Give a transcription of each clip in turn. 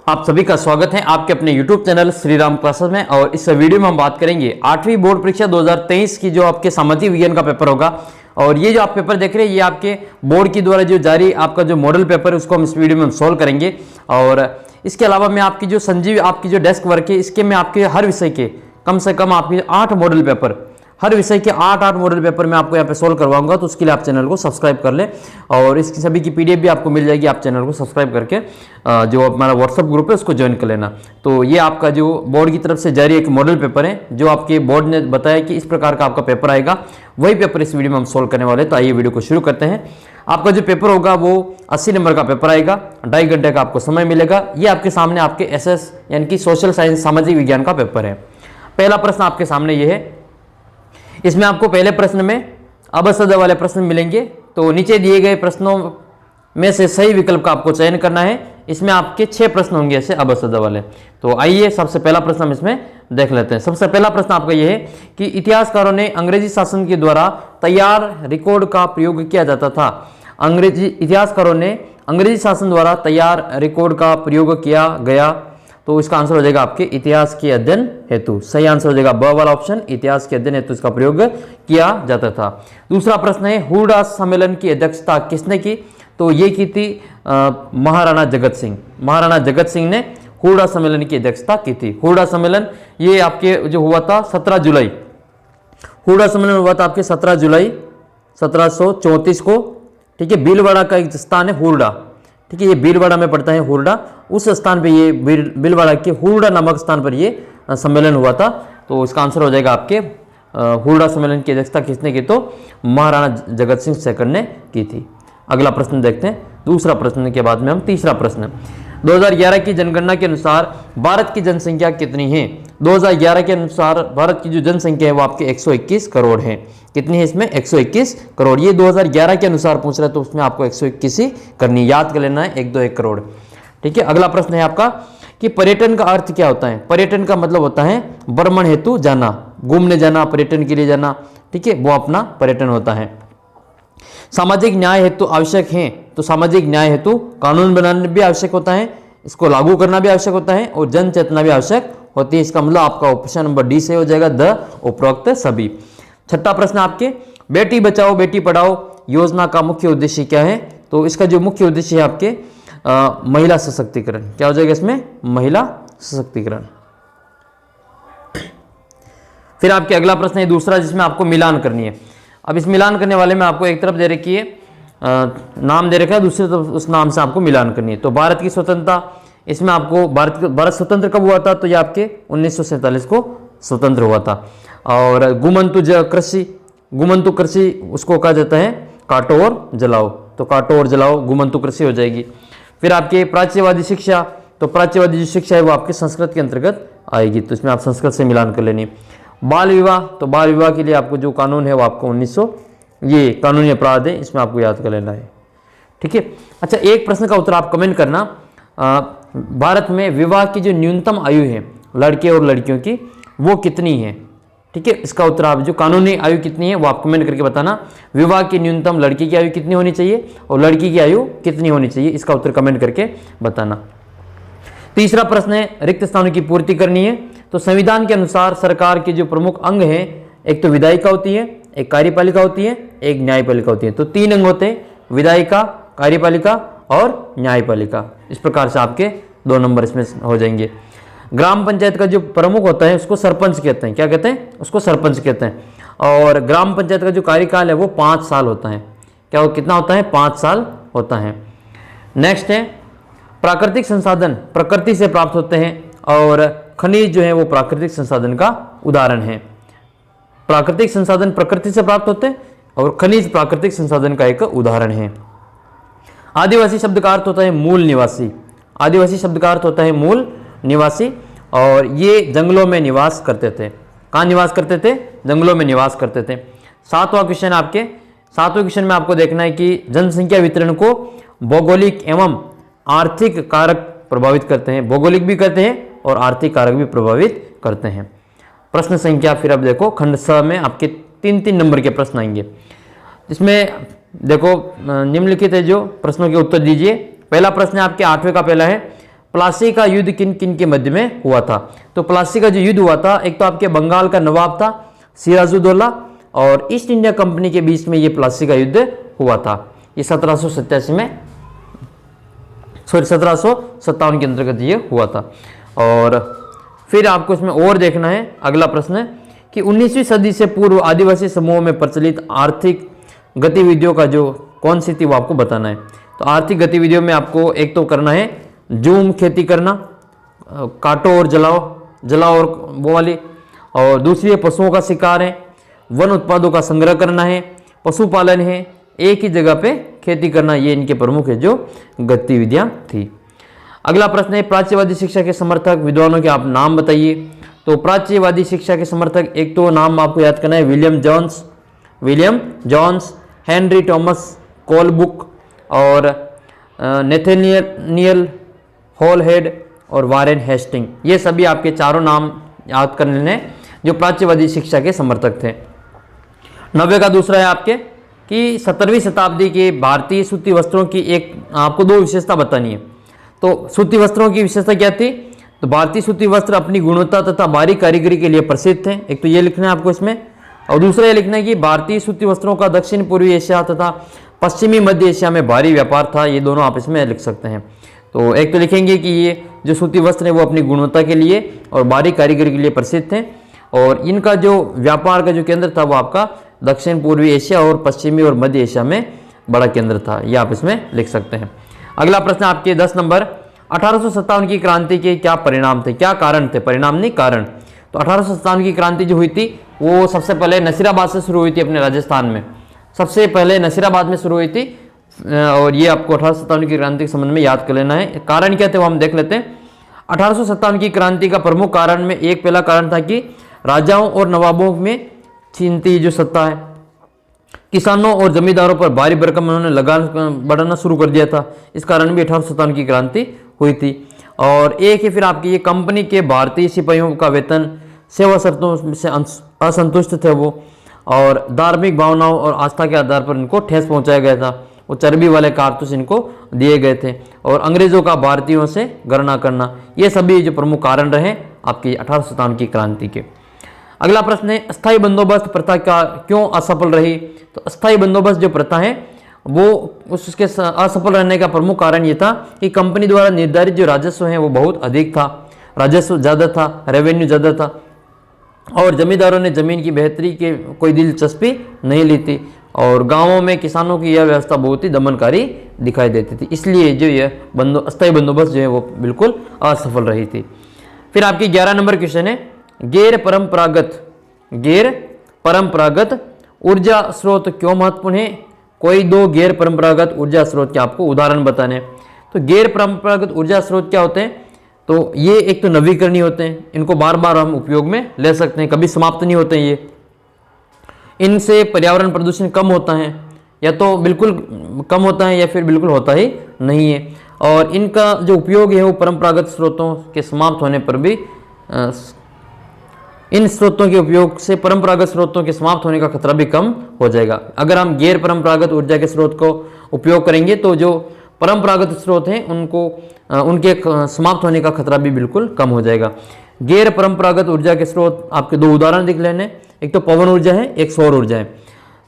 आप सभी का स्वागत है आपके अपने YouTube channel Shri Ram classes में। और इस वीडियो में हम बात करेंगे 8वीं बोर्ड परीक्षा 2023 की जो आपके सामाजिक विज्ञान का पेपर होगा। और ये जो आप पेपर देख रहे हैं ये आपके बोर्ड की द्वारा जो जारी आपका जो मॉडल पेपर है उसको हम इस वीडियो में हम सोल्व करेंगे। और इसके अलावा मैं आपकी जो संजीव आपकी जो डेस्क वर्क है इसके मैं आपके हर विषय के कम से कम आपके 8 मॉडल पेपर, हर विषय के 8 मॉडल पेपर मैं आपको यहाँ पे सोल्व करवाऊंगा। तो उसके लिए आप चैनल को सब्सक्राइब कर लें और इसकी सभी की पीडीएफ भी आपको मिल जाएगी। आप चैनल को सब्सक्राइब करके जो हमारा व्हाट्सअप ग्रुप है उसको ज्वाइन कर लेना। तो ये आपका जो बोर्ड की तरफ से जारी एक मॉडल पेपर है जो आपके बोर्ड ने बताया कि इस प्रकार का आपका पेपर आएगा, वही पेपर इस वीडियो में हम सोल्व करने वाले हैं। तो आइए वीडियो को शुरू करते हैं। आपका जो पेपर होगा वो 80 नंबर का पेपर आएगा, 2.5 घंटे का आपको समय मिलेगा। ये आपके सामने आपके एसएस यानी कि सोशल साइंस सामाजिक विज्ञान का पेपर है। पहला प्रश्न आपके सामने ये है। इसमें आपको पहले प्रश्न में अबसद वाले प्रश्न मिलेंगे। तो नीचे दिए गए प्रश्नों में से सही विकल्प का आपको चयन करना है। इसमें आपके 6 प्रश्न होंगे ऐसे अबसद वाले। तो आइए सबसे पहला प्रश्न हम इसमें देख लेते हैं। सबसे पहला प्रश्न आपका यह है कि इतिहासकारों ने अंग्रेजी शासन के द्वारा तैयार रिकॉर्ड का प्रयोग किया जाता था। इतिहासकारों ने अंग्रेजी शासन द्वारा तैयार रिकॉर्ड का प्रयोग किया गया। तो इसका आंसर हो जाएगा आपके इतिहास के अध्ययन हेतु। सही आंसर हो जाएगा ब वाला ऑप्शन, इतिहास के अध्ययन हेतु इसका प्रयोग किया जाता था। दूसरा प्रश्न है हुडा सम्मेलन की अध्यक्षता किसने की? तो ये की थी महाराणा जगत सिंह। महाराणा जगत सिंह ने हुडा सम्मेलन की अध्यक्षता की थी। हुडा सम्मेलन ये आपके जो हुआ था 17 जुलाई, हुडा सम्मेलन हुआ था आपके 17 जुलाई 1734 को। ठीक है, भीलवाड़ा का एक स्थान है हुरडा। ठीक है, ये भीलवाड़ा में पड़ता है हुरडा। उस स्थान पे ये भीलवाड़ा के हुरडा नामक स्थान पर ये सम्मेलन हुआ था। तो इसका आंसर हो जाएगा आपके हुरडा सम्मेलन की अध्यक्षता किसने की? तो महाराणा जगत सिंह सेकंड ने की थी। अगला प्रश्न देखते हैं। दूसरा प्रश्न के बाद में हम तीसरा प्रश्न। 2011 की जनगणना के अनुसार भारत की जनसंख्या कितनी है? 2011 के अनुसार भारत की जो जनसंख्या है वो आपके 121 करोड़ है। कितनी है इसमें? 121 करोड़। ये 2011 के अनुसार पूछ रहा है तो उसमें आपको 121 ही करनी, याद कर लेना है 121 करोड़। ठीक है, अगला प्रश्न है आपका कि पर्यटन का अर्थ क्या होता है? पर्यटन का मतलब होता है भ्रमण हेतु जाना, घूमने जाना, पर्यटन के लिए जाना। ठीक है, वो अपना पर्यटन होता है। सामाजिक न्याय हेतु आवश्यक है, तो सामाजिक न्याय हेतु कानून बनाना भी आवश्यक होता है, इसको लागू करना भी आवश्यक होता है और जन चेतना भी आवश्यक होती है। इसका मतलब आपका ऑप्शन नंबर डी से हो जाएगा द उपरोक्त सभी। छठा प्रश्न आपके बेटी बचाओ बेटी पढ़ाओ योजना का मुख्य उद्देश्य क्या है? तो इसका जो मुख्य उद्देश्य है आपके महिला सशक्तिकरण। क्या हो जाएगा इसमें? महिला सशक्तिकरण। फिर आपके अगला प्रश्न है दूसरा जिसमें आपको मिलान करनी है। अब इस मिलान करने वाले में आपको एक तरफ दे रखी है नाम दे रखा है, दूसरी तरफ उस नाम से आपको मिलान करनी है। तो भारत की स्वतंत्रता, इसमें आपको भारत स्वतंत्र कब हुआ था? तो ये आपके 1947 को स्वतंत्र हुआ था। और गुमंतु कृषि, गुमंतु कृषि उसको कहा जाता है काटो और जलाओ। तो काटो और जलाओ गुमंतु कृषि हो जाएगी। फिर आपके प्राच्यवादी शिक्षा, तो प्राच्यवादी जो शिक्षा है वो आपके संस्कृत के अंतर्गत आएगी। तो इसमें आप संस्कृत से मिलान कर लेनी। बाल विवाह, तो बाल विवाह के लिए आपको जो कानून है वो आपको 1900 ये कानूनी अपराध है, इसमें आपको याद कर लेना है। ठीक है, अच्छा एक प्रश्न का उत्तर आप कमेंट करना। भारत में विवाह की जो न्यूनतम आयु है लड़के और लड़कियों की वो कितनी है? ठीक है, इसका उत्तर आप जो कानूनी आयु कितनी है वो आप कमेंट करके बताना। विवाह की न्यूनतम लड़की की आयु कितनी होनी चाहिए और लड़की की आयु कितनी होनी चाहिए, इसका उत्तर कमेंट करके बताना। तीसरा प्रश्न है रिक्त स्थानों की पूर्ति करनी है। तो संविधान के अनुसार सरकार के जो प्रमुख अंग हैं, एक तो विधायिका होती है, एक कार्यपालिका होती है, एक न्यायपालिका होती है। तो 3 अंग होते हैं, विधायिका, कार्यपालिका और न्यायपालिका। इस प्रकार से आपके 2 नंबर इसमें हो जाएंगे। ग्राम पंचायत का जो प्रमुख होता है उसको सरपंच कहते हैं। क्या कहते हैं? उसको सरपंच कहते हैं। और ग्राम पंचायत का जो कार्यकाल है वो 5 साल होता है। क्या वो कितना होता है? 5 साल होता है। नेक्स्ट है प्राकृतिक संसाधन प्रकृति से प्राप्त होते हैं और खनिज जो है वो प्राकृतिक संसाधन का उदाहरण है। प्राकृतिक संसाधन प्रकृति से प्राप्त होते हैं और खनिज प्राकृतिक संसाधन का एक उदाहरण है। आदिवासी शब्द का अर्थ होता है मूल निवासी। आदिवासी शब्द का अर्थ होता है मूल निवासी और ये जंगलों में निवास करते थे। कहाँ निवास करते थे? जंगलों में निवास करते थे। 7वां क्वेश्चन आपके 7वें क्वेश्चन में आपको देखना है कि जनसंख्या वितरण को भौगोलिक एवं आर्थिक कारक प्रभावित करते हैं। भौगोलिक भी करते हैं और आर्थिक कारक भी प्रभावित करते हैं। प्रश्न संख्या फिर अब देखो खंड स में आपके 3-3 नंबर के प्रश्न आएंगे। इसमें देखो निम्नलिखित है जो प्रश्नों के उत्तर दीजिए। पहला प्रश्न आपके 8वें का पहला है, प्लासी का युद्ध किन किन के मध्य में हुआ था? तो प्लासी का जो युद्ध हुआ था, एक तो आपके बंगाल का नवाब था सिराजुद्दौला और ईस्ट इंडिया कंपनी के बीच में ये प्लासी का युद्ध हुआ था। ये 1787 में, सॉरी 1757 के अंतर्गत ये हुआ था। और फिर आपको इसमें और देखना है, अगला प्रश्न है कि 19वीं सदी से पूर्व आदिवासी समूहों में प्रचलित आर्थिक गतिविधियों का जो कौन सी थी वो आपको बताना है। तो आर्थिक गतिविधियों में आपको एक तो करना है जूम खेती करना, काटो और जलाओ और वो वाली, और दूसरी है पशुओं का शिकार है, वन उत्पादों का संग्रह करना है, पशुपालन है, एक ही जगह पे खेती करना, ये इनके प्रमुख है जो गतिविधियां थी। अगला प्रश्न है प्राच्यवादी शिक्षा के समर्थक विद्वानों के आप नाम बताइए। तो प्राच्यवादी शिक्षा के समर्थक, एक तो नाम आपको याद करना है William Jones, Henry Thomas Colebrook और नेथेनियल हॉलहेड और वारेन हेस्टिंग, ये सभी आपके चारों नाम याद करने हैं जो प्राच्यवादी शिक्षा के समर्थक थे। 90 का दूसरा है आपके कि 17वीं शताब्दी के भारतीय सूती वस्त्रों की एक आपको दो विशेषता बतानी है। तो सूती वस्त्रों की विशेषता क्या थी? तो भारतीय सूती वस्त्र अपनी गुणवत्ता तथा बारीक कारीगरी के लिए प्रसिद्ध थे, एक तो ये लिखना है आपको इसमें, और दूसरा ये लिखना है कि भारतीय सूती वस्त्रों का दक्षिण पूर्वी एशिया तथा पश्चिमी मध्य एशिया में भारी व्यापार था। ये दोनों आप इसमें लिख सकते हैं। तो एक तो लिखेंगे कि ये जो सूती वस्त्र है वो अपनी गुणवत्ता के लिए और बारीक कारीगरी के लिए प्रसिद्ध थे, और इनका जो व्यापार का जो केंद्र था वो आपका दक्षिण पूर्वी एशिया और पश्चिमी और मध्य एशिया में बड़ा केंद्र था। ये आप इसमें लिख सकते हैं। अगला प्रश्न आपके 10 नंबर, 1857 की क्रांति के क्या परिणाम थे? क्या कारण थे? परिणाम नहीं, कारण। तो 1857 की क्रांति जो हुई थी वो सबसे पहले नसीराबाद से शुरू हुई थी, अपने राजस्थान में सबसे पहले नसीराबाद में शुरू हुई थी, और ये आपको 1857 की क्रांति के संबंध में याद कर लेना है। कारण क्या थे वो हम देख लेते हैं। 1857 की क्रांति का प्रमुख कारण में एक पहला कारण था कि राजाओं और नवाबों में छीनती जो सत्ता है, किसानों और जमींदारों पर भारी भरकम उन्होंने लगान बढ़ाना शुरू कर दिया था, इस कारण भी 1857 की क्रांति हुई थी। और एक ही फिर आपकी ये कंपनी के भारतीय सिपाहियों का वेतन सेवा शर्तों से असंतुष्ट थे वो, और धार्मिक भावनाओं और आस्था के आधार पर इनको ठेस पहुंचाया गया था, वो चर्बी वाले कारतूस इनको दिए गए थे, और अंग्रेजों का भारतीयों से गणना करना, ये सभी जो प्रमुख कारण रहे आपकी 1857 की क्रांति के। अगला प्रश्न है अस्थायी बंदोबस्त प्रथा का क्यों असफल रही? तो अस्थायी बंदोबस्त जो प्रथा है वो उसके असफल रहने का प्रमुख कारण ये था कि कंपनी द्वारा निर्धारित जो राजस्व है वो बहुत अधिक था, राजस्व ज़्यादा था, रेवेन्यू ज़्यादा था, और जमींदारों ने जमीन की बेहतरी के कोई दिलचस्पी नहीं ली थी, और गांवों में किसानों की यह व्यवस्था बहुत ही दमनकारी दिखाई देती थी, इसलिए जो यह अस्थायी बंदोबस्त जो है वो बिल्कुल असफल रही थी। फिर आपकी 11 नंबर क्वेश्चन है गैर परंपरागत ऊर्जा स्रोत क्यों महत्वपूर्ण है? कोई दो गैर परंपरागत ऊर्जा स्रोत के आपको उदाहरण बताने हैं। तो गैर परंपरागत ऊर्जा स्रोत क्या होते हैं? तो ये एक तो नवीकरणीय होते हैं, इनको बार बार हम उपयोग में ले सकते हैं, कभी समाप्त नहीं होते हैं ये। इनसे पर्यावरण प्रदूषण कम होता है, या तो बिल्कुल कम होता है या फिर बिल्कुल होता ही नहीं है, और इनका जो उपयोग है वो परंपरागत स्रोतों के समाप्त होने पर भी इन स्रोतों के उपयोग से परंपरागत स्रोतों के समाप्त होने का खतरा भी कम हो जाएगा। अगर हम गैर परंपरागत ऊर्जा के स्रोत को उपयोग करेंगे तो जो परंपरागत स्रोत हैं उनके समाप्त होने का खतरा भी बिल्कुल कम हो जाएगा। गैर परंपरागत ऊर्जा के स्रोत आपके दो उदाहरण दिख लेने, एक तो पवन ऊर्जा है, एक सौर ऊर्जा है।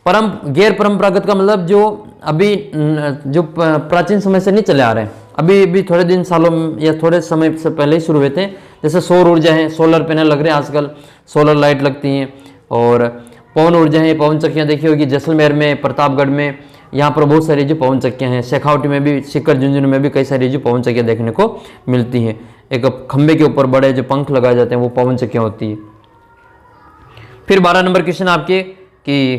गैर परंपरागत का मतलब जो अभी जो प्राचीन समय से नहीं चले आ रहे हैं, अभी थोड़े दिन सालों या थोड़े समय से पहले ही शुरू हुए थे, जैसे सौर ऊर्जा है, सोलर पैनल लग रहे हैं आजकल, सोलर लाइट लगती हैं, और पवन ऊर्जा है, पवन चक्कियाँ देखी होगी जैसलमेर में, प्रतापगढ़ में, यहाँ पर बहुत सारी जो पवन चक्कियाँ हैं, शेखावटी में भी, सिक्कर झुंझुनू में भी कई सारी जो पवन चक्कियाँ देखने को मिलती हैं। एक खंबे के ऊपर बड़े जो पंख लगाए जाते हैं वो पवन चक्कियाँ होती है। फिर 12 नंबर क्वेश्चन आपके कि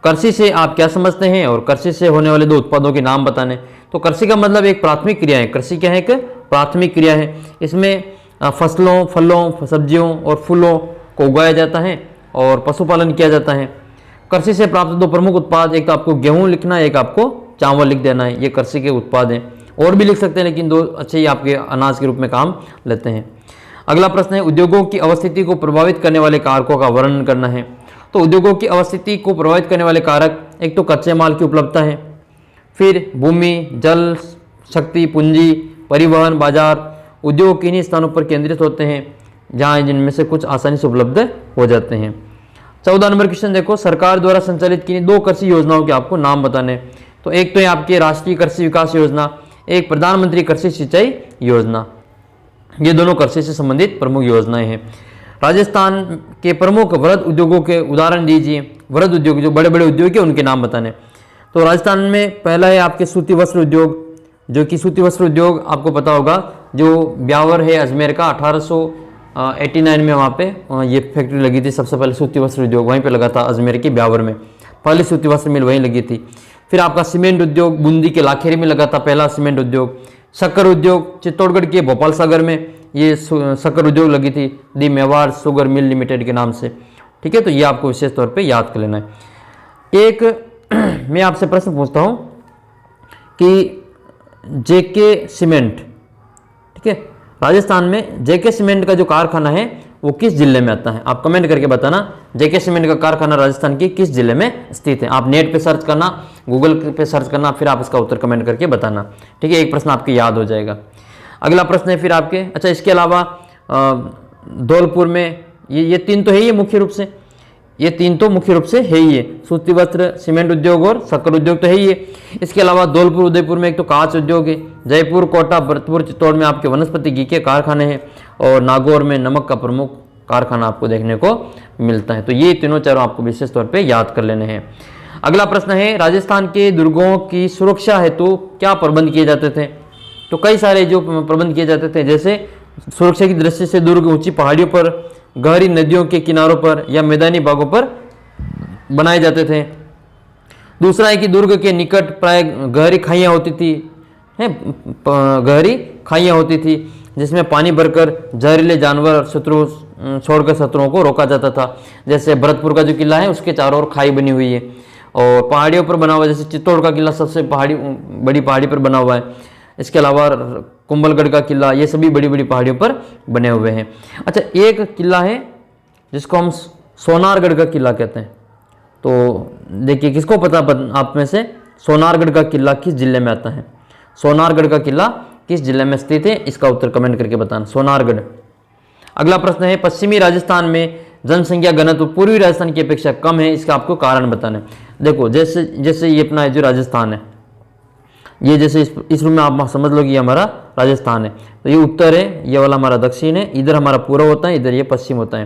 कृषि से आप क्या समझते हैं और कृषि से होने वाले दो उत्पादों के नाम बताने। तो कृषि का मतलब एक प्राथमिक क्रिया है, कृषि क्या है? एक प्राथमिक क्रिया है, इसमें फसलों, फलों, सब्जियों और फूलों को उगाया जाता है और पशुपालन किया जाता है। कृषि से प्राप्त दो प्रमुख उत्पाद, एक तो आपको गेहूं लिखना है, एक आपको चावल लिख देना है, ये कृषि के उत्पाद हैं। और भी लिख सकते हैं लेकिन दो अच्छे ही आपके अनाज के रूप में काम लेते हैं। अगला प्रश्न है उद्योगों की अवस्थिति को प्रभावित करने वाले कारकों का वर्णन करना है। तो उद्योगों की अवस्थिति को प्रभावित करने वाले कारक, एक तो कच्चे माल की उपलब्धता है, फिर भूमि, जल, शक्ति, पूंजी, परिवहन, बाजार उद्योग किन्हीं स्थानों पर केंद्रित होते हैं जहाँ जिनमें से कुछ आसानी से उपलब्ध हो जाते हैं। 14 नंबर क्वेश्चन देखो, सरकार द्वारा संचालित किन्हीं 2 कृषि योजनाओं के आपको नाम बताने। तो एक तो है आपकी राष्ट्रीय कृषि विकास योजना, एक प्रधानमंत्री कृषि सिंचाई योजना। ये दोनों कृषि से संबंधित प्रमुख योजनाएं हैं। राजस्थान के प्रमुख वृहद उद्योगों के उदाहरण दीजिए। वृहद उद्योग जो बड़े बड़े उद्योग है उनके नाम बताने। तो राजस्थान में पहला है आपके सूती वस्त्र उद्योग, जो कि सूती वस्त्र उद्योग आपको पता होगा जो ब्यावर है अजमेर का, 1889 में वहाँ पे ये फैक्ट्री लगी थी। सबसे पहले सूती वस्त्र उद्योग वहीं पे लगा था, अजमेर के ब्यावर में पहली सूती वस्त्र मिल वहीं लगी थी। फिर आपका सीमेंट उद्योग बूंदी के लाखेरी में लगा था पहला सीमेंट उद्योग। शक्कर उद्योग चित्तौड़गढ़ के भोपाल सागर में ये शक्कर उद्योग लगी थी, दी मेवाड़ शुगर मिल लिमिटेड के नाम से। ठीक है, तो ये आपको विशेष तौर पे याद कर लेना है। एक मैं आपसे प्रश्न पूछता हूँ कि जेके सीमेंट, ठीक है, राजस्थान में जेके सीमेंट का जो कारखाना है वो किस जिले में आता है? आप कमेंट करके बताना जेके सीमेंट का कारखाना राजस्थान की किस जिले में स्थित है। आप नेट पे सर्च करना, गूगल पे सर्च करना, फिर आप इसका उत्तर कमेंट करके बताना। ठीक है, एक प्रश्न आपके याद हो जाएगा। अगला प्रश्न है फिर आपके, अच्छा इसके अलावा धौलपुर में ये 3 तो है ही मुख्य रूप से, ये 3 तो मुख्य रूप से है ही है, सूती वस्त्र सीमेंट उद्योग और शक्कर उद्योग तो है ही है। इसके अलावा धौलपुर उदयपुर में एक तो कांच उद्योग है, जयपुर कोटा भरतपुर चित्तौड़ में आपके वनस्पति घी के कारखाने हैं, और नागौर में नमक का प्रमुख कारखाना आपको देखने को मिलता है। तो ये तीनों चारों आपको विशेष तौर पर याद कर लेने हैं। अगला प्रश्न है, राजस्थान के दुर्गों की सुरक्षा हेतु क्या प्रबंध किए जाते थे? तो कई सारे जो प्रबंध किए जाते थे, जैसे सुरक्षा की दृष्टि से दुर्ग ऊंची पहाड़ियों पर, गहरी नदियों के किनारों पर या मैदानी भागों पर बनाए जाते थे। दूसरा है कि दुर्ग के निकट प्राय गहरी खाइयाँ होती थी, गहरी खाइयाँ होती थी जिसमें पानी भरकर जहरीले जानवर और शत्रु छोड़कर शत्रुओं को रोका जाता था। जैसे भरतपुर का जो किला है उसके चारों ओर खाई बनी हुई है, और पहाड़ियों पर बना हुआ, जैसे चित्तौड़ का किला सबसे बड़ी पहाड़ी पर बना हुआ है। इसके अलावा कुंभलगढ़ का किला, ये सभी बड़ी बड़ी पहाड़ियों पर बने हुए हैं। अच्छा, एक किला है जिसको हम सोनारगढ़ का किला कहते हैं। तो देखिए किसको पता आप में से सोनारगढ़ का किला किस जिले में आता है? सोनारगढ़ का किला किस जिले में स्थित है? इसका उत्तर कमेंट करके बताना, सोनारगढ़। अगला प्रश्न है, पश्चिमी राजस्थान में जनसंख्या घनत्व पूर्वी राजस्थान की अपेक्षा कम है, इसका आपको कारण बताना है। देखो जैसे ये अपना जो राजस्थान है, ये जैसे इस रूम में आप समझ लो कि ये हमारा राजस्थान है, तो ये उत्तर है, ये वाला हमारा दक्षिण है, इधर हमारा पूर्व होता है, इधर ये पश्चिम होता है।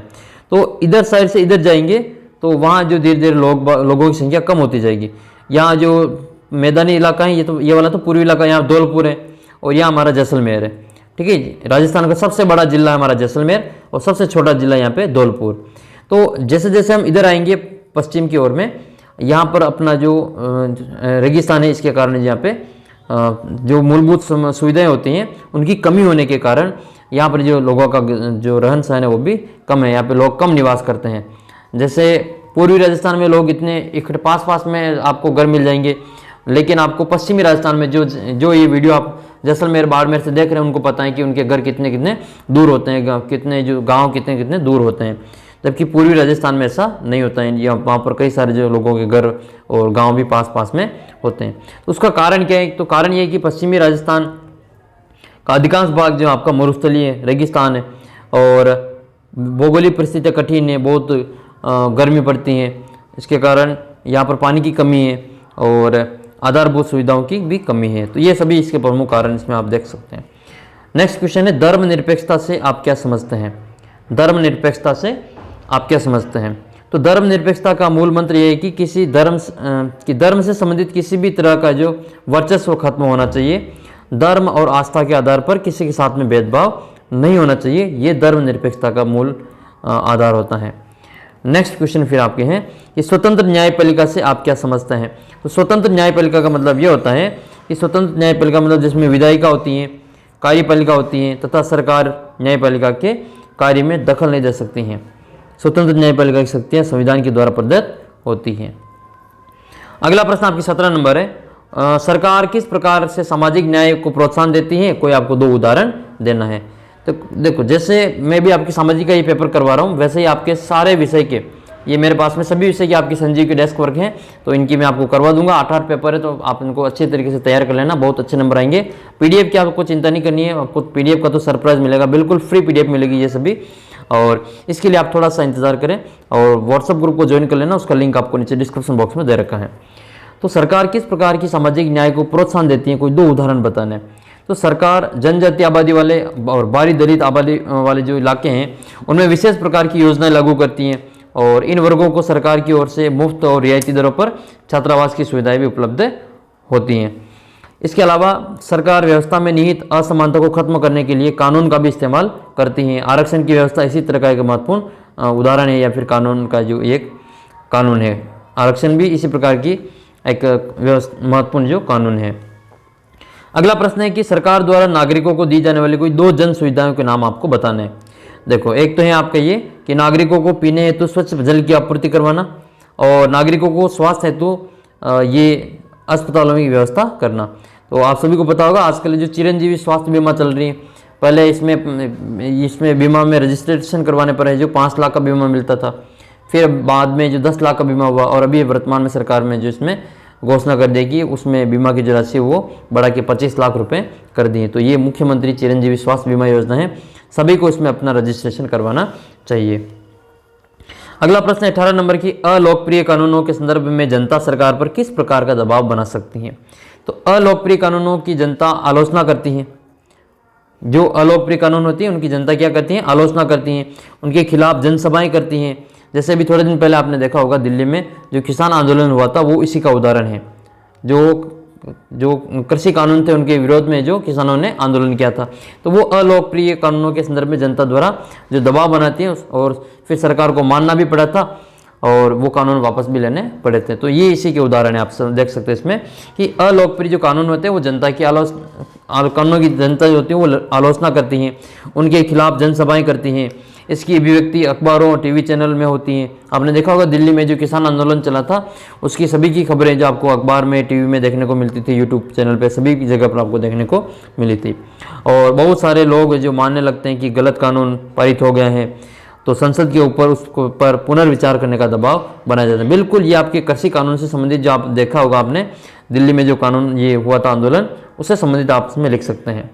तो इधर साइड से इधर जाएंगे तो वहाँ जो धीरे धीरे लोगों की संख्या कम होती जाएगी। यहाँ जो मैदानी इलाका है, ये वाला तो पूर्वी इलाका, यहाँ धौलपुर है और यहाँ हमारा जैसलमेर है। ठीक है, राजस्थान का सबसे बड़ा जिला है हमारा जैसलमेर और सबसे छोटा जिला यहाँ पे धौलपुर। तो जैसे जैसे हम इधर आएंगे पश्चिम की ओर में, यहाँ पर अपना जो रेगिस्तान है, इसके कारण यहाँ पे जो मूलभूत सुविधाएं होती हैं उनकी कमी होने के कारण यहाँ पर जो लोगों का जो रहन सहन है वो भी कम है, यहाँ पे लोग कम निवास करते हैं। जैसे पूर्वी राजस्थान में लोग इतने इकट्ठे पास में आपको घर मिल जाएंगे, लेकिन आपको पश्चिमी राजस्थान में जो ये वीडियो आप जैसलमेर बाड़मेर से देख रहे हैं उनको पता है कि उनके घर कितने कितने दूर होते हैं, कितने जो गाँव कितने कितने दूर होते हैं, जबकि पूर्वी राजस्थान में ऐसा नहीं होता है। यहाँ वहाँ पर कई सारे जो लोगों के घर और गांव भी पास में होते हैं। तो उसका कारण क्या है? तो कारण ये है कि पश्चिमी राजस्थान का अधिकांश भाग जो आपका मरुस्थलीय है, रेगिस्तान है, और भौगोलिक परिस्थितियाँ कठिन है, बहुत गर्मी पड़ती है, इसके कारण यहाँ पर पानी की कमी है और आधारभूत सुविधाओं की भी कमी है। तो ये सभी इसके प्रमुख कारण इसमें आप देख सकते हैं। नेक्स्ट क्वेश्चन है, धर्मनिरपेक्षता से आप क्या समझते हैं? धर्मनिरपेक्षता से आप क्या समझते हैं? तो धर्मनिरपेक्षता का मूल मंत्र यह है कि किसी धर्म से संबंधित किसी भी तरह का जो वर्चस्व खत्म होना चाहिए, धर्म और आस्था के आधार पर किसी के साथ में भेदभाव नहीं होना चाहिए, ये धर्मनिरपेक्षता का मूल आधार होता है। नेक्स्ट क्वेश्चन फिर आपके हैं कि स्वतंत्र न्यायपालिका से आप क्या समझते हैं? तो स्वतंत्र न्यायपालिका का मतलब ये होता है कि स्वतंत्र न्यायपालिका मतलब जिसमें विधायिका होती हैं, कार्यपालिका होती हैं तथा सरकार न्यायपालिका के कार्य में दखल नहीं दे सकती हैं। स्वतंत्र न्यायपालिका की शक्तियाँ संविधान के द्वारा प्रदत्त होती हैं। अगला प्रश्न आपकी 17 नंबर है, सरकार किस प्रकार से सामाजिक न्याय को प्रोत्साहन देती है? कोई आपको 2 उदाहरण देना है। तो देखो जैसे मैं भी आपकी सामाजिक का ये पेपर करवा रहा हूँ, वैसे ही आपके सारे विषय के ये मेरे पास में सभी विषय की आपकी संजीव के डेस्क वर्क हैं, तो इनकी मैं आपको करवा दूंगा। 8 पेपर है, तो आप इनको अच्छे तरीके से तैयार कर लेना, बहुत अच्छे नंबर आएंगे। पीडीएफ की आपको चिंता नहीं करनी है, आपको पीडीएफ का तो सरप्राइज मिलेगा, बिल्कुल फ्री पीडीएफ मिलेगी ये सभी। और इसके लिए आप थोड़ा सा इंतजार करें और व्हाट्सएप ग्रुप को ज्वाइन कर लेना, उसका लिंक आपको नीचे डिस्क्रिप्शन बॉक्स में दे रखा है। तो सरकार किस प्रकार की सामाजिक न्याय को प्रोत्साहन देती है, कोई 2 उदाहरण बताने हैं। तो सरकार जनजातीय आबादी वाले और बाहरी दलित आबादी वाले जो इलाके हैं उनमें विशेष प्रकार की योजनाएं लागू करती हैं, और इन वर्गों को सरकार की ओर से मुफ्त और रियायती दरों पर छात्रावास की सुविधाएं भी उपलब्ध होती हैं। इसके अलावा सरकार व्यवस्था में निहित असमानता को खत्म करने के लिए कानून का भी इस्तेमाल करती हैं। आरक्षण की व्यवस्था इसी तरह का एक महत्वपूर्ण उदाहरण है, या फिर कानून का जो एक कानून है। आरक्षण भी इसी प्रकार की एक महत्वपूर्ण जो कानून है। अगला प्रश्न है कि सरकार द्वारा नागरिकों को दी जाने वाली कोई 2 जन सुविधाओं के नाम आपको बताने हैं। देखो, एक तो है आपका ये कि नागरिकों को पीने हेतु स्वच्छ जल की आपूर्ति करवाना, और नागरिकों को स्वास्थ्य हेतु ये अस्पतालों की व्यवस्था करना। तो आप सभी को पता होगा आजकल जो चिरंजीवी स्वास्थ्य बीमा चल रही है, पहले इसमें बीमा में रजिस्ट्रेशन करवाने पर है जो 5 लाख का बीमा मिलता था, फिर बाद में जो 10 लाख का बीमा हुआ, और अभी वर्तमान में सरकार में जो इसमें घोषणा कर देगी उसमें बीमा की जो राशि वो बढ़ा के 25 लाख रुपए कर दी है। तो ये मुख्यमंत्री चिरंजीवी स्वास्थ्य बीमा योजना है, सभी को इसमें अपना रजिस्ट्रेशन करवाना चाहिए। अगला प्रश्न 18 नंबर की अलोकप्रिय कानूनों के संदर्भ में जनता सरकार पर किस प्रकार का दबाव बना सकती है। तो अलोकप्रिय कानूनों की जनता आलोचना करती है। जो अलोकप्रिय कानून होती है उनकी जनता क्या करती है, आलोचना करती है, उनके खिलाफ जनसभाएं करती हैं। जैसे अभी थोड़े दिन पहले आपने देखा होगा दिल्ली में जो किसान आंदोलन हुआ था, वो इसी का उदाहरण है। जो कृषि कानून थे उनके विरोध में जो किसानों ने आंदोलन किया था, तो वो अलोकप्रिय कानूनों के संदर्भ में जनता द्वारा जो दबाव बनाती है, और फिर सरकार को मानना भी पड़ा था और वो कानून वापस भी लेने पड़े थे। तो ये इसी के उदाहरण है। आप देख सकते हैं इसमें कि अलोकप्रिय जो कानून होते हैं वो जनता की कानूनों की जनता जो होती है वो आलोचना करती हैं, उनके खिलाफ जनसभाएं करती हैं। इसकी अभिव्यक्ति अखबारों और टीवी चैनल में होती हैं। आपने देखा होगा दिल्ली में जो किसान आंदोलन चला था उसकी सभी की खबरें जो आपको अखबार में, टीवी में देखने को मिलती थी, यूट्यूब चैनल पे सभी की जगह पर आपको देखने को मिली थी। और बहुत सारे लोग जो मानने लगते हैं कि गलत कानून पारित हो गया है, तो संसद के ऊपर उस पर पुनर्विचार करने का दबाव बनाया जाता है। बिल्कुल ये आपके कृषि कानून से संबंधित जो आप देखा होगा आपने दिल्ली में जो कानून ये हुआ था आंदोलन, उससे संबंधित आप इसमें लिख सकते हैं।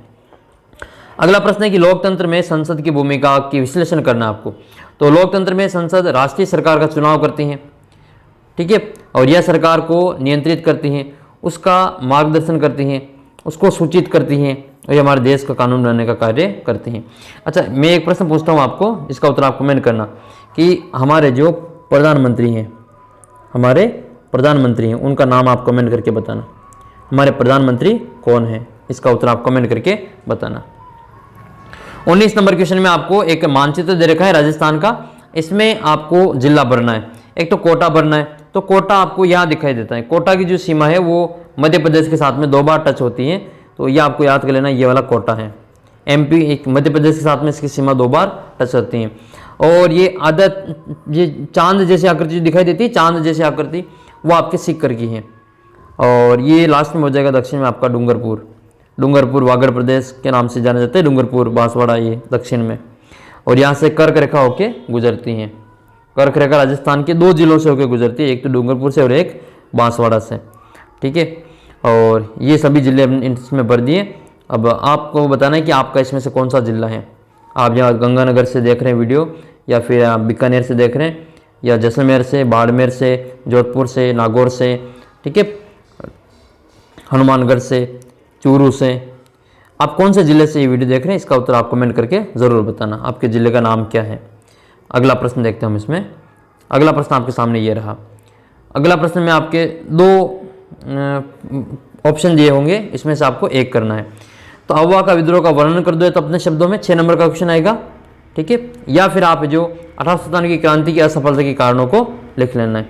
अगला प्रश्न है कि लोकतंत्र में संसद की भूमिका की विश्लेषण करना आपको। तो लोकतंत्र में संसद राष्ट्रीय सरकार का चुनाव करती है, ठीक है, और यह सरकार को नियंत्रित करती हैं, उसका मार्गदर्शन करती हैं, उसको सूचित करती हैं, और ये हमारे देश का कानून बनाने का कार्य करती हैं। अच्छा, मैं एक प्रश्न पूछता हूँ आपको, इसका उत्तर आप कमेंट करना कि हमारे जो प्रधानमंत्री हैं, उनका नाम आप कमेंट करके बताना। हमारे प्रधानमंत्री कौन है, इसका उत्तर आप कमेंट करके बताना। 19 नंबर क्वेश्चन में आपको एक मानचित्र दे रखा है राजस्थान का, इसमें आपको जिला भरना है। एक तो कोटा भरना है, तो कोटा आपको यहाँ दिखाई देता है। कोटा की जो सीमा है वो मध्य प्रदेश के साथ में 2 बार टच होती है, तो ये आपको याद कर लेना, ये वाला कोटा है। एमपी एक मध्य प्रदेश के साथ में इसकी सीमा 2 बार टच होती है। और ये चांद जैसी आकृति जो दिखाई देती है, चांद जैसी आकृति, वो आपके सीकर की है। और ये लास्ट में हो जाएगा दक्षिण में आपका डूंगरपुर वागड़ प्रदेश के नाम से जाना जाता है, डूंगरपुर बांसवाड़ा ये दक्षिण में। और यहाँ से कर्क रेखा होके गुजरती हैं। कर्क रेखा राजस्थान के 2 जिलों से होकर गुजरती है, एक तो डूंगरपुर से और एक बांसवाड़ा से, ठीक है। और ये सभी जिले इसमें भर दिए। अब आपको बताना है कि आपका इसमें से कौन सा जिला है। आप यहाँ गंगानगर से देख रहे हैं वीडियो, या फिर आप बीकानेर से देख रहे हैं, या जैसलमेर से, बाड़मेर से, जोधपुर से, नागौर से, ठीक है, हनुमानगढ़ से, चूरू से, आप कौन से ज़िले से ये वीडियो देख रहे हैं, इसका उत्तर आप कमेंट करके ज़रूर बताना। आपके ज़िले का नाम क्या है। अगला प्रश्न देखते हैं हम इसमें। अगला प्रश्न आपके सामने ये रहा। अगला प्रश्न में आपके 2 ऑप्शन दिए होंगे, इसमें से आपको एक करना है। तो अफवाह का विद्रोह का वर्णन कर दो, तो अपने शब्दों में 6 नंबर का क्वेश्चन आएगा, ठीक है। या फिर आप जो 1857 की क्रांति की असफलता के कारणों को लिख लेना है।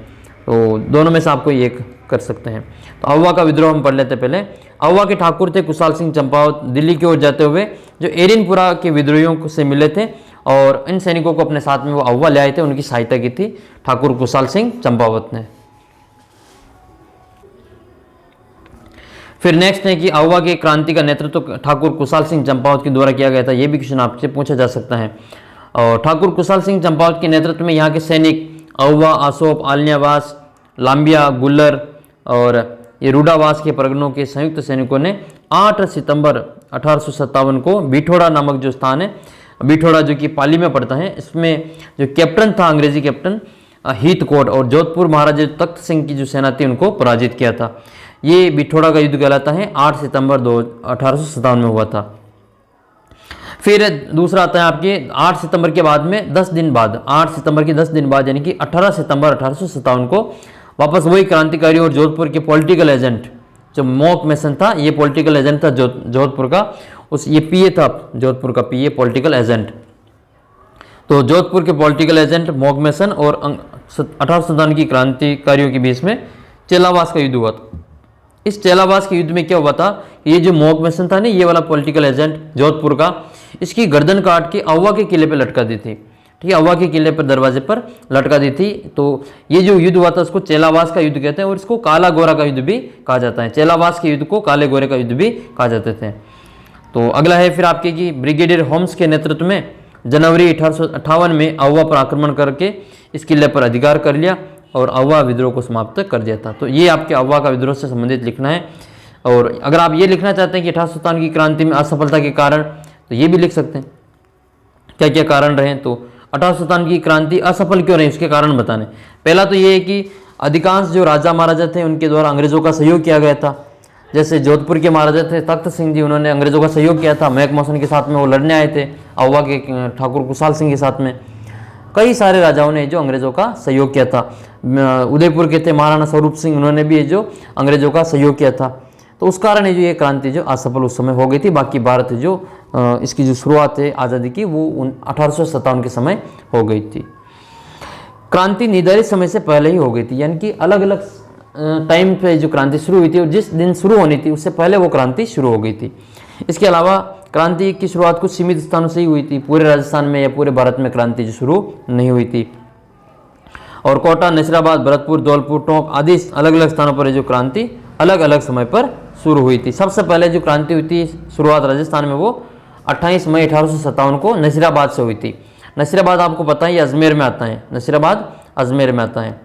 तो दोनों में से आपको एक कर सकते हैं। तो अफवाह का विद्रोह हम पढ़ लेते पहले। अफवाह के ठाकुर थे कुशाल सिंह चंपावत, दिल्ली की ओर जाते हुए जो एरिनपुरा के विद्रोहियों से मिले थे, और इन सैनिकों को अपने साथ में वो अफवाह ले आए थे, उनकी सहायता की थी ठाकुर कुशाल सिंह चंपावत ने। फिर नेक्स्ट है कि अफवाह के क्रांति का नेतृत्व ठाकुर कुशाल सिंह चंपावत के द्वारा किया गया था। यह भी क्वेश्चन आपसे पूछा जा सकता है। और ठाकुर कुशाल सिंह चंपावत के नेतृत्व में यहाँ के सैनिक अहुआ, आसोप, आलियावास, लांबिया, गुल्लर और ये रूडावास के परगनों के संयुक्त सैनिकों ने 8 सितंबर 1857 को बिठोड़ा नामक जो स्थान है, बिठोड़ा जो कि पाली में पड़ता है, इसमें जो कैप्टन था, अंग्रेजी कैप्टन हीथकोट और जोधपुर महाराजा तख्त सिंह की जो सेना थी उनको पराजित किया था। ये बिठोड़ा का युद्ध कहलाता है, 8 सितंबर 1857 में हुआ था। फिर दूसरा आता है आपके 8 सितंबर के बाद में 10 दिन बाद, 8 सितंबर के 10 दिन बाद यानी कि 18 सितंबर 1857 को वापस वही क्रांतिकारी और जोधपुर के पॉलिटिकल एजेंट जो मॉक मेसन था, ये पॉलिटिकल एजेंट था जोधपुर का, उस ये पीए था, जोधपुर का पीए पॉलिटिकल एजेंट। तो जोधपुर के पॉलिटिकल एजेंट मॉक मेसन और 1857 की क्रांतिकारियों के बीच में चेलावास का युद्ध हुआ था। इस चेलावास के युद्ध में क्या हुआ था, ये जो मॉक मेसन था ना, ये वाला पॉलिटिकल एजेंट जोधपुर का, इसकी गर्दन काट के अहुआ के किले पर लटका दी थी। ठीक है, अहुआ के किले पर दरवाजे पर लटका दी थी। तो ये जो युद्ध हुआ था उसको चेलावास का युद्ध कहते हैं और इसको काला गोरा का युद्ध भी कहा जाता है। चेलावास के युद्ध को काले गोरे का युद्ध भी कहा जाते थे। तो अगला है फिर आपके कि ब्रिगेडियर होम्स के नेतृत्व में जनवरी 1858 में अहुआ पर आक्रमण करके इस किले पर अधिकार कर लिया और अहुआ विद्रोह को समाप्त कर दिया था। तो ये आपके अहुआ का विद्रोह से संबंधित लिखना है। और अगर आप ये लिखना चाहते हैं कि 1857 की क्रांति में असफलता के कारण, तो ये भी लिख सकते हैं क्या क्या कारण रहे। तो 1857 की क्रांति असफल क्यों रही, उसके कारण बताने। पहला तो ये है कि अधिकांश जो राजा महाराजा थे उनके द्वारा अंग्रेजों का सहयोग किया गया था। जैसे जोधपुर के महाराजा थे तख्त सिंह जी, उन्होंने अंग्रेजों का सहयोग किया था। मैक मौसन के साथ में वो लड़ने आए थे, अहुआ के ठाकुर कुशाल सिंह के साथ में। कई सारे राजाओं ने जो अंग्रेजों का सहयोग किया था। उदयपुर के थे महाराणा स्वरूप सिंह, उन्होंने भी ये जो अंग्रेजों का सहयोग किया था। तो उस कारण ये जो ये क्रांति जो असफल उस समय हो गई थी। बाकी भारत जो इसकी जो शुरुआत है आज़ादी की वो 1857 के समय हो गई थी। क्रांति निर्धारित समय से पहले ही हो गई थी, यानी कि अलग अलग टाइम पे जो क्रांति शुरू हुई थी और जिस दिन शुरू होनी थी उससे पहले वो क्रांति शुरू हो गई थी। इसके अलावा क्रांति की शुरुआत कुछ सीमित स्थानों से ही हुई थी, पूरे राजस्थान में या पूरे भारत में क्रांति जो शुरू नहीं हुई थी। और कोटा, नसीराबाद, भरतपुर, धौलपुर, टोंक आदि अलग अलग स्थानों पर जो क्रांति अलग अलग समय पर शुरू हुई थी। सबसे पहले जो क्रांति हुई थी शुरुआत राजस्थान में वो 28 मई 1857 को नसीराबाद से हुई थी। नसीराबाद आपको पता है ये अजमेर में आता है, नसीराबाद अजमेर में आता है।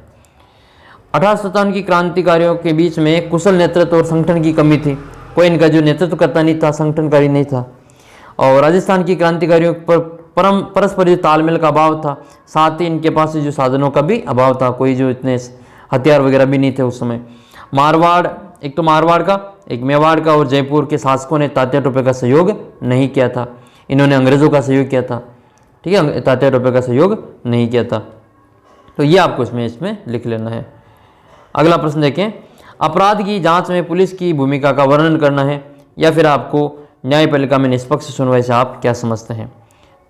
1857 की क्रांतिकारियों के बीच में कुशल नेतृत्व और संगठन की कमी थी। कोई इनका जो नेतृत्व करता नहीं था, संगठनकारी नहीं था। और राजस्थान की क्रांतिकारियों पर परस्पर जो तालमेल का अभाव था, साथ ही इनके पास जो साधनों का भी अभाव था। कोई जो इतने हथियार वगैरह भी नहीं थे उस समय। मारवाड़, एक तो मारवाड़ का, एक मेवाड़ का और जयपुर के शासकों ने तात्या टोपे का सहयोग नहीं किया था। इन्होंने अंग्रेजों का सहयोग किया था। ठीक है, तात्या टोपे का सहयोग नहीं किया था। तो ये आपको इसमें लिख लेना है। अगला प्रश्न देखें, अपराध की जांच में पुलिस की भूमिका का वर्णन करना है या फिर आपको न्यायपालिका में निष्पक्ष सुनवाई से आप क्या समझते हैं।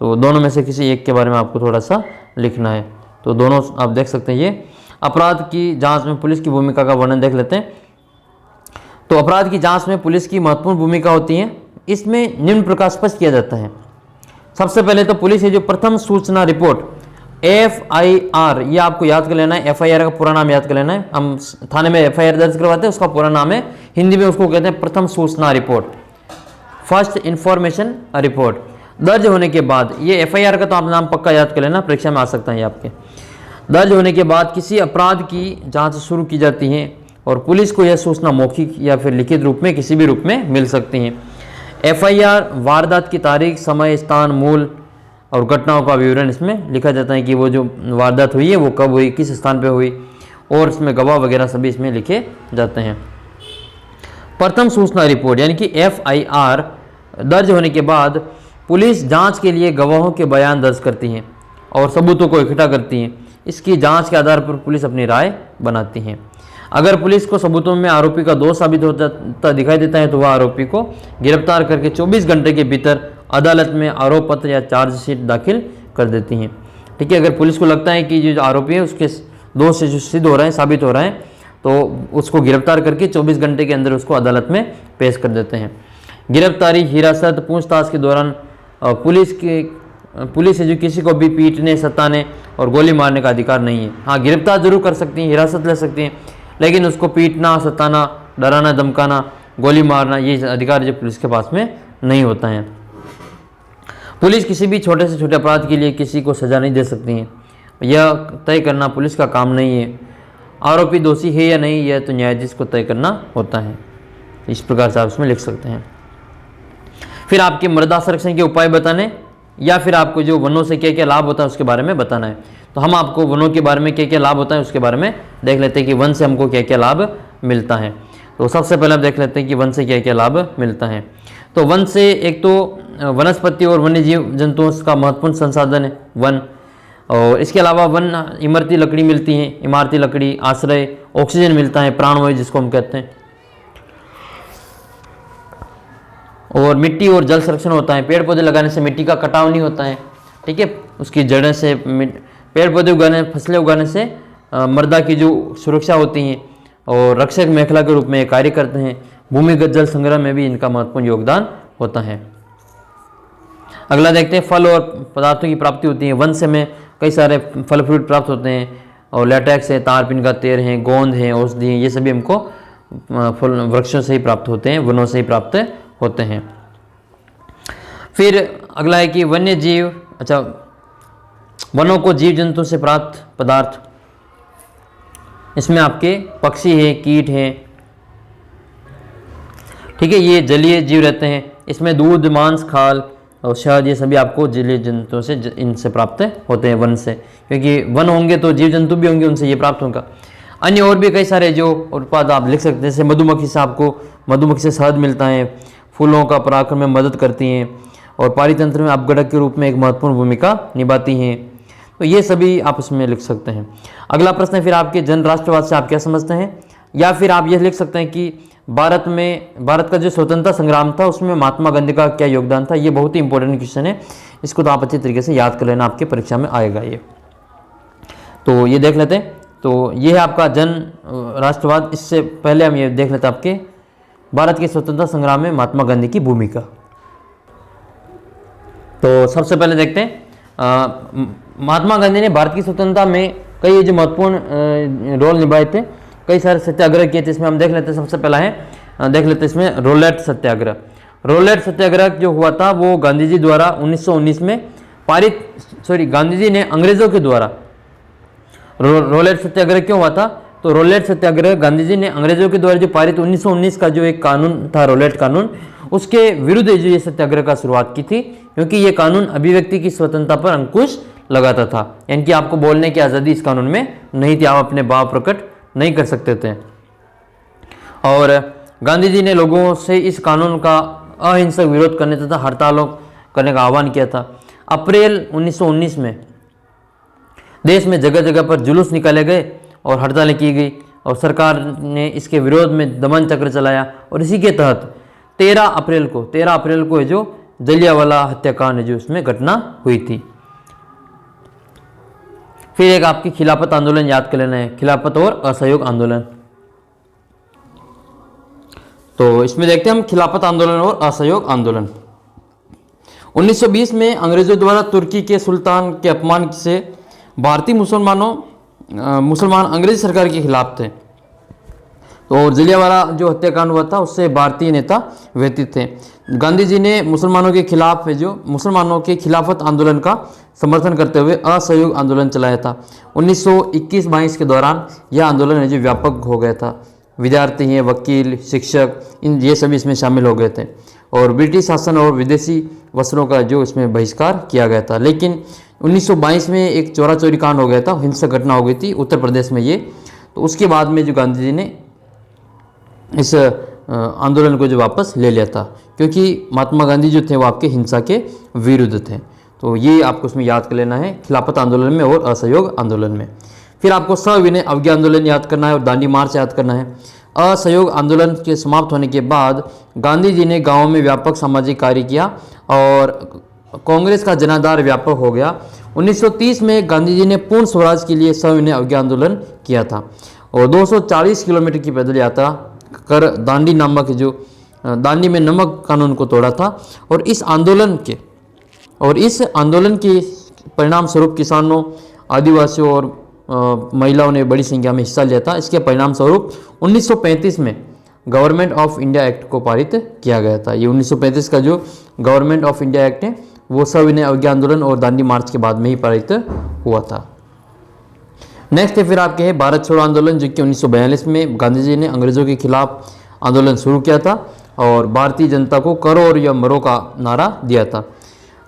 तो दोनों में से किसी एक के बारे में आपको थोड़ा सा लिखना है। तो दोनों आप देख सकते हैं। ये अपराध की जांच में पुलिस की भूमिका का वर्णन देख लेते हैं। तो अपराध की जांच में पुलिस की महत्वपूर्ण भूमिका होती है। इसमें निम्न प्रकार स्पष्ट किया जाता है। सबसे पहले तो पुलिस की जो प्रथम सूचना रिपोर्ट FIR, ये आपको याद कर लेना है। FIR का पूरा नाम याद कर लेना है। हम थाने में FIR दर्ज करवाते हैं, उसका पूरा नाम है, हिंदी में उसको कहते हैं प्रथम सूचना रिपोर्ट, फर्स्ट इंफॉर्मेशन रिपोर्ट। दर्ज होने के बाद ये FIR का तो आप नाम पक्का याद कर लेना, परीक्षा में आ सकता है ये आपके। दर्ज होने के बाद किसी अपराध की जांच शुरू की जाती है और पुलिस को यह सूचना मौखिक या फिर लिखित रूप में किसी भी रूप में मिल सकती है। FIR वारदात की तारीख, समय, स्थान, मूल और घटनाओं का विवरण इसमें लिखा जाता है कि वो जो वारदात हुई है वो कब हुई, किस स्थान पे हुई, और इसमें गवाह वगैरह सभी इसमें लिखे जाते हैं। प्रथम सूचना रिपोर्ट यानी कि FIR दर्ज होने के बाद पुलिस जांच के लिए गवाहों के बयान दर्ज करती है और सबूतों को इकट्ठा करती है। इसकी जांच के आधार पर पुलिस अपनी राय बनाती है। अगर पुलिस को सबूतों में आरोपी का दोष साबित होता दिखाई देता है तो वह आरोपी को गिरफ्तार करके 24 घंटे के भीतर अदालत में आरोप पत्र या चार्जशीट दाखिल कर देती हैं। ठीक है, अगर पुलिस को लगता है कि जो आरोपी है उसके दोष से जो सिद्ध हो रहे हैं, साबित हो रहे हैं, तो उसको गिरफ्तार करके 24 घंटे के अंदर उसको अदालत में पेश कर देते हैं। गिरफ्तारी, हिरासत, पूछताछ के दौरान पुलिस से जो किसी को भी पीटने, सताने और गोली मारने का अधिकार नहीं है। हाँ, गिरफ्तार जरूर कर सकती हैं, हिरासत ले सकती हैं, लेकिन उसको पीटना, सताना, डराना, धमकाना, गोली मारना, ये अधिकार जो पुलिस के पास में नहीं होता है। पुलिस किसी भी छोटे से छोटे अपराध के लिए किसी को सजा नहीं दे सकती है। यह तय करना पुलिस का काम नहीं है। आरोपी दोषी है या नहीं, यह तो न्यायाधीश को तय करना होता है। इस प्रकार से आप इसमें लिख सकते हैं। फिर आपके मृदा संरक्षण के उपाय बताने, या फिर आपको जो वनों से क्या क्या लाभ होता है उसके बारे में बताना है। तो हम आपको वनों के बारे में क्या क्या लाभ होता है उसके बारे में देख लेते हैं कि वन से हमको क्या क्या लाभ मिलता है। तो सबसे पहले आप देख लेते हैं कि वन से क्या क्या लाभ मिलता है। तो वन से एक तो वनस्पति और वन्य जीव जंतुओं का महत्वपूर्ण संसाधन है वन, और इसके अलावा वन इमारती लकड़ी मिलती है, इमारती लकड़ी, आश्रय, ऑक्सीजन मिलता है, प्राणवायु जिसको हम कहते हैं, और मिट्टी और जल संरक्षण होता है। पेड़ पौधे लगाने से मिट्टी का कटाव नहीं होता है, ठीक है। उसकी जड़ें से पेड़ पौधे उगाने, फसलें उगाने से मृदा की जो सुरक्षा होती है और रक्षक मेखला के रूप में कार्य करते हैं। भूमिगत जल संग्रह में भी इनका महत्वपूर्ण योगदान होता है। अगला देखते हैं, फल और पदार्थों की प्राप्ति होती है। वन से में कई सारे फल फ्रूट प्राप्त होते हैं, और लेटेक्स है, तारपीन का तेल है, गोंद है, औषधि है, ये सभी हमको फल वृक्षों से ही प्राप्त होते हैं, वनों से ही प्राप्त होते हैं। फिर अगला है कि वन्य जीव, अच्छा, वनों को जीव जंतु से प्राप्त पदार्थ, इसमें आपके पक्षी है, कीट है, ठीक है, ये जलीय जीव रहते हैं। इसमें दूध, मांस, खाल और शहद, ये सभी आपको जलीय जंतुओं से इनसे प्राप्त होते हैं वन से, क्योंकि वन होंगे तो जीव जंतु भी होंगे, उनसे ये प्राप्त होगा। अन्य और भी कई सारे जो उत्पाद आप लिख सकते हैं, जैसे मधुमक्खी से आपको मधुमक्खी से शहद मिलता है, फूलों का परागण में मदद करती हैं, और पारितंत्र में अपघटक के रूप में एक महत्वपूर्ण भूमिका निभाती हैं। तो ये सभी आप इसमें लिख सकते हैं। अगला प्रश्न है फिर आपके जन राष्ट्रवाद से आप क्या समझते हैं, या फिर आप यह लिख सकते हैं कि भारत का जो स्वतंत्रता संग्राम था उसमें महात्मा गांधी का क्या योगदान था। ये बहुत ही इंपॉर्टेंट क्वेश्चन है, इसको तो आप अच्छी तरीके से याद कर लेना, आपके परीक्षा में आएगा ये। तो ये देख लेते हैं। तो ये है आपका जन राष्ट्रवाद। इससे पहले हम ये देख लेते हैं आपके भारत के स्वतंत्रता संग्राम में महात्मा गांधी की भूमिका। तो सबसे पहले देखते हैं, महात्मा गांधी ने भारत की स्वतंत्रता में कई जो महत्वपूर्ण रोल निभाए थे, कई सारे सत्याग्रह किए थे। इसमें हम देख लेते हैं, सबसे पहला है, देख लेते हैं इसमें रोलेट सत्याग्रह। रोलेट सत्याग्रह जो हुआ था वो गांधी जी द्वारा 1919 में गांधी जी ने अंग्रेजों के द्वारा रोलेट सत्याग्रह क्यों हुआ था, तो रोलेट सत्याग्रह गांधी जी ने अंग्रेजों के द्वारा जो पारित 1919 का जो एक कानून था, रोलेट कानून, उसके विरुद्ध जो ये सत्याग्रह का शुरुआत की थी, क्योंकि ये कानून अभिव्यक्ति की स्वतंत्रता पर अंकुश लगाता था। यानी कि आपको बोलने की आज़ादी इस कानून में नहीं थी, आप अपने भाव प्रकट नहीं कर सकते थे। और गांधी जी ने लोगों से इस कानून का अहिंसक विरोध करने तथा हड़तालों करने का आह्वान किया था। अप्रैल 1919 में देश में जगह जगह पर जुलूस निकाले गए और हड़तालें की गई, और सरकार ने इसके विरोध में दमन चक्र चलाया। और इसी के तहत 13 अप्रैल को जो जलियांवाला हत्याकांड जो इसमें घटना हुई थी। फिर एक आपकी खिलाफत आंदोलन याद कर लेना है, खिलाफत और असहयोग आंदोलन। तो इसमें देखते हैं हम खिलाफत आंदोलन और असहयोग आंदोलन। 1920 में अंग्रेजों द्वारा तुर्की के सुल्तान के अपमान से भारतीय मुसलमान अंग्रेज सरकार के खिलाफ थे। तो जलियांवाला जो हत्याकांड हुआ था उससे भारतीय नेता व्यतीत थे। गांधी जी ने मुसलमानों के खिलाफत आंदोलन का समर्थन करते हुए असहयोग आंदोलन चलाया था। 1921-22 के दौरान यह आंदोलन जो व्यापक हो गया था। विद्यार्थी हैं, वकील, शिक्षक, ये सभी इसमें शामिल हो गए थे, और ब्रिटिश शासन और विदेशी वस्त्रों का जो इसमें बहिष्कार किया गया था। लेकिन 1922 में एक चोरा चोरी कांड हो गया था, हिंसक घटना हो गई थी उत्तर प्रदेश में ये। तो उसके बाद में जो गांधी जी ने इस आंदोलन को जो वापस ले लिया था, क्योंकि महात्मा गांधी जो थे वो आपके हिंसा के विरुद्ध थे। तो ये आपको उसमें याद कर लेना है, खिलाफत आंदोलन में और असहयोग आंदोलन में। फिर आपको सविनय अवज्ञा आंदोलन याद करना है और दांडी मार्च याद करना है। असहयोग आंदोलन के समाप्त होने के बाद गांधी जी ने गाँव में व्यापक सामाजिक कार्य किया और कांग्रेस का जनाधार व्यापक हो गया। 1930 में गांधी जी ने पूर्ण स्वराज के लिए सविनय अवज्ञा आंदोलन किया था, और 240 किलोमीटर की पैदल यात्रा कर दांडी में नमक कानून को तोड़ा था। और इस आंदोलन के परिणाम स्वरूप किसानों, आदिवासियों और महिलाओं ने बड़ी संख्या में हिस्सा लिया था। इसके परिणाम स्वरूप 1935 में गवर्नमेंट ऑफ इंडिया एक्ट को पारित किया गया था। ये 1935 का जो गवर्नमेंट ऑफ इंडिया एक्ट है वो सविनय अवज्ञा आंदोलन और दांडी मार्च के बाद में ही पारित हुआ था। नेक्स्ट है फिर आपके है भारत छोड़ो आंदोलन, जो कि 1942 में गांधी जी ने अंग्रेजों के खिलाफ आंदोलन शुरू किया था और भारतीय जनता को करो और या मरो का नारा दिया था।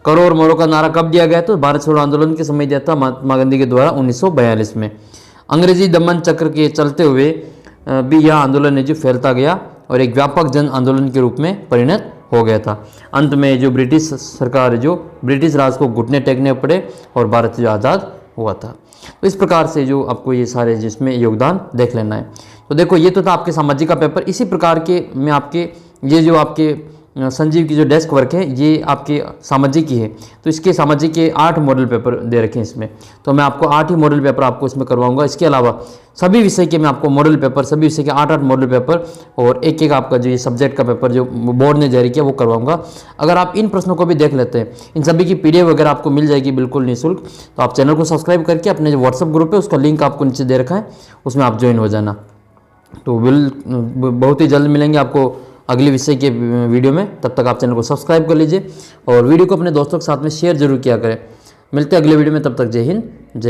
करो और मरो का नारा कब दिया गया? तो भारत छोड़ो आंदोलन के समय दिया था महात्मा गांधी के द्वारा 1942 में। अंग्रेजी दमन चक्र के चलते हुए भी यह आंदोलन है जो फैलता गया और एक व्यापक जन आंदोलन के रूप में परिणत हो गया था। अंत में जो ब्रिटिश सरकार जो ब्रिटिश राज को घुटने टेकने पड़े और भारत जो आज़ाद हुआ था। तो इस प्रकार से जो आपको ये सारे जिसमें योगदान देख लेना है। तो देखो ये तो था आपके सामाजिक का पेपर। इसी प्रकार के मैं आपके ये जो आपके संजीव की जो डेस्क वर्क है ये आपके सामाजिक की है, तो इसके सामाजिक के 8 मॉडल पेपर दे रखे हैं इसमें, तो मैं आपको 8 ही मॉडल पेपर आपको इसमें करवाऊंगा। इसके अलावा सभी विषय के मैं आपको मॉडल पेपर, सभी विषय के 8-8 मॉडल पेपर और एक आपका जो ये सब्जेक्ट का पेपर जो बोर्ड ने जारी किया वो करवाऊंगा। अगर आप इन प्रश्नों को भी देख लेते हैं, इन सभी की PDF वगैरह आपको मिल जाएगी बिल्कुल निःशुल्क। तो आप चैनल को सब्सक्राइब करके अपने जो व्हाट्सअप ग्रुप है उसका लिंक आपको नीचे दे रखा है, उसमें आप ज्वाइन हो जाना। तो बहुत ही जल्द मिलेंगे आपको अगले विषय के वीडियो में। तब तक आप चैनल को सब्सक्राइब कर लीजिए और वीडियो को अपने दोस्तों के साथ में शेयर जरूर किया करें। मिलते हैं अगले वीडियो में, तब तक जय हिंद जय